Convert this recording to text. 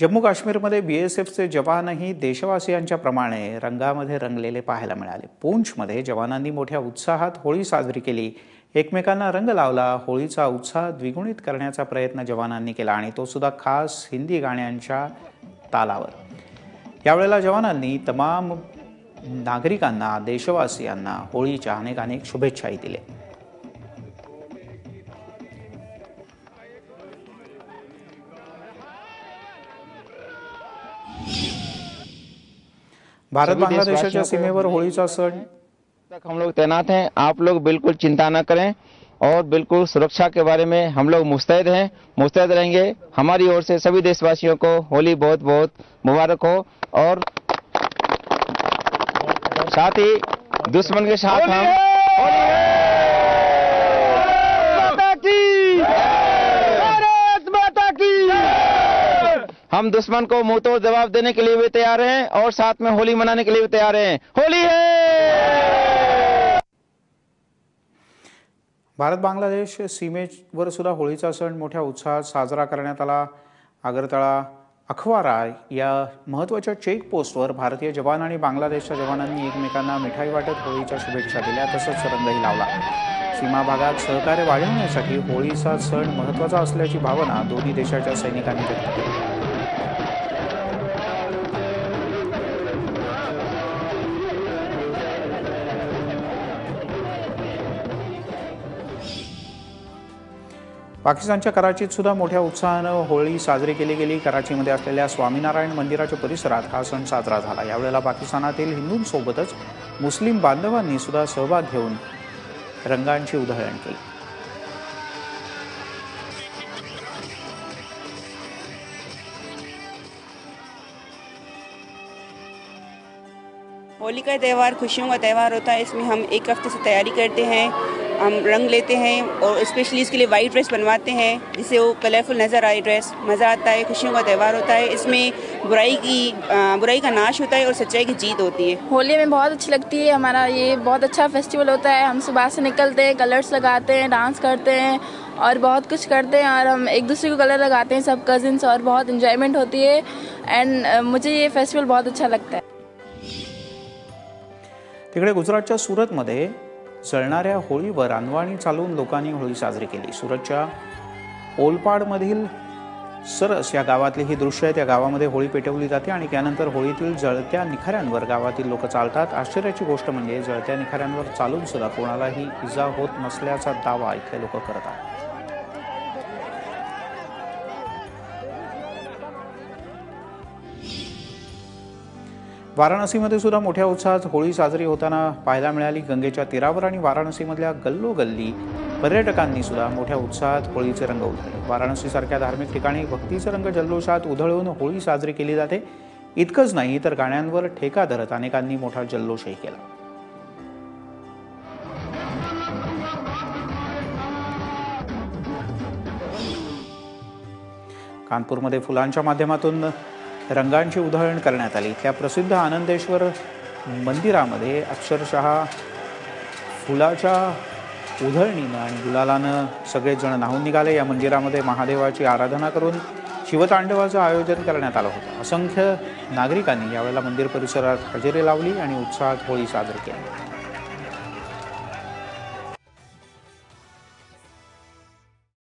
जम्मू काश्मीरमध्ये बीएसएफचे जवानही देशवासियांच्या प्रमाणे रंगामध्ये रंगलेले पाहायला मिळाले। पूंछमध्ये जवानांनी मोठ्या उत्साहात होळी साजरी केली, एकमेकांना रंग लावला। होळीचा उत्साह द्विगुणित करण्याचा प्रयत्न जवानांनी केला आणि तो सुद्धा खास हिंदी गाण्यांच्या तालावर। यावेळेला जवानांनी तमाम नागरिकांना, देशवासियांना होळीच्या अनेक शुभेच्छाही दिल्या। भारत बांग्लादेश सीमेवर होळीचा सण तक हम लोग तैनात हैं। आप लोग बिल्कुल चिंता न करें और बिल्कुल सुरक्षा के बारे में हम लोग मुस्तैद हैं, मुस्तैद रहेंगे। हमारी ओर से सभी देशवासियों को होली बहुत बहुत मुबारक हो और साथ ही दुश्मन के साथ हम दुश्मन को मुंह तोड़ जवाब देने के लिए भी तैयार हैं और साथ में होली मनाने के लिए भी तैयार हैं। होली है। भारत बांग्लादेश सीमेवर सुद्धा होळीचा सण मोठ्या उत्साहात साजरा करण्यात आला। आगरतळा अखवारा या महत्त्वाच्या चेक पोस्टवर भारतीय जवान आणि बांगलादेशच्या जवानांनी एकमेकांना मिठाई वाटत होळीच्या शुभेच्छा दिल्या, तसंच रंगही लावला। सीमा भागात सहकार्य वाढवण्यासाठी होळीचा सण महत्त्वाचा असल्याची भावना दोन्ही देशाच्या सैनिकांनी व्यक्त केली। पाकिस्तानच्या कराचीत सुद्धा मोठ्या उत्साहानं होळी साजरी केली गेली। कराचीमध्ये असलेल्या स्वामीनारायण मंदिराच्या परिसरात हा सण साजरा झाला। यावेळेला पाकिस्तानातील हिंदूंसोबतच मुस्लिम बांधवांनी सुद्धा सहभाग घेऊन रंगांची उधळण केली। होली का त्यौहार खुशियों का त्यौहार होता है। इसमें हम एक हफ्ते से तैयारी करते हैं, हम रंग लेते हैं और स्पेशली इसके लिए वाइट ड्रेस बनवाते हैं जिससे वो कलरफुल नज़र आए ड्रेस। मज़ा आता है, खुशियों का त्यौहार होता है। इसमें बुराई का नाश होता है और सच्चाई की जीत होती है। होली में बहुत अच्छी लगती है। हमारा ये बहुत अच्छा फेस्टिवल होता है। हम सुबह से निकलते हैं, कलर्स लगाते हैं, डांस करते हैं और बहुत कुछ करते हैं और हम एक दूसरे को कलर लगाते हैं, सब कजिन्स, और बहुत इंजॉयमेंट होती है। एंड मुझे ये फेस्टिवल बहुत अच्छा लगता है। तिकडे गुजरातच्या सूरतमध्ये जळणाऱ्या होळीवर अनवाणी चालवून लोकांनी होळी साजरी केली। सूरतच्या ओलपाडमधील सरस या गावातली ही दृश्य आहेत। या गावामध्ये होळी पेटवली जाते आणि त्यानंतर होळीतील जळत्या निखाऱ्यांवर गावातील लोक चालतात। आश्चर्याची गोष्ट म्हणजे जळत्या निखाऱ्यांवर चालून सुद्धा कोणालाही इजा होत नसल्याचा दावा इथले लोक करतात। वाराणसीमध्ये सुद्धा मोठ्या उत्साहात होळी साजरी होताना पाहायला मिळाली। गंगेच्या तीरावर आणि वाराणसीमधल्या गल्लोगल्ली पर्यटकांनी सुद्धा मोठ्या उत्साहात होळीचे रंग उधळले। वाराणसीसारख्या धार्मिक ठिकाणी भक्तीचे रंग जल्लोषात उधळून होळी साजरी केली जाते। इतकंच नाही तर गाण्यांवर ठेका धरत अनेकांनी मोठा जल्लोषही केला। कानपूरमध्ये फुलांच्या माध्यमातून रंगांची उधळण करण्यात आली। त्या प्रसिद्ध आनंदेश्वर मंदिरामध्ये अक्षरशः फुलाच्या उधळणीनं आणि गुलालानं सगळेजण न्हाऊन निघाले। या मंदिरामध्ये महादेवाची आराधना करून शिवतांडवाचं आयोजन करण्यात आलं होतं। असंख्य नागरिकांनी यावेळेला मंदिर परिसरात हजेरी लावली आणि उत्साहात होळी साजरी केली।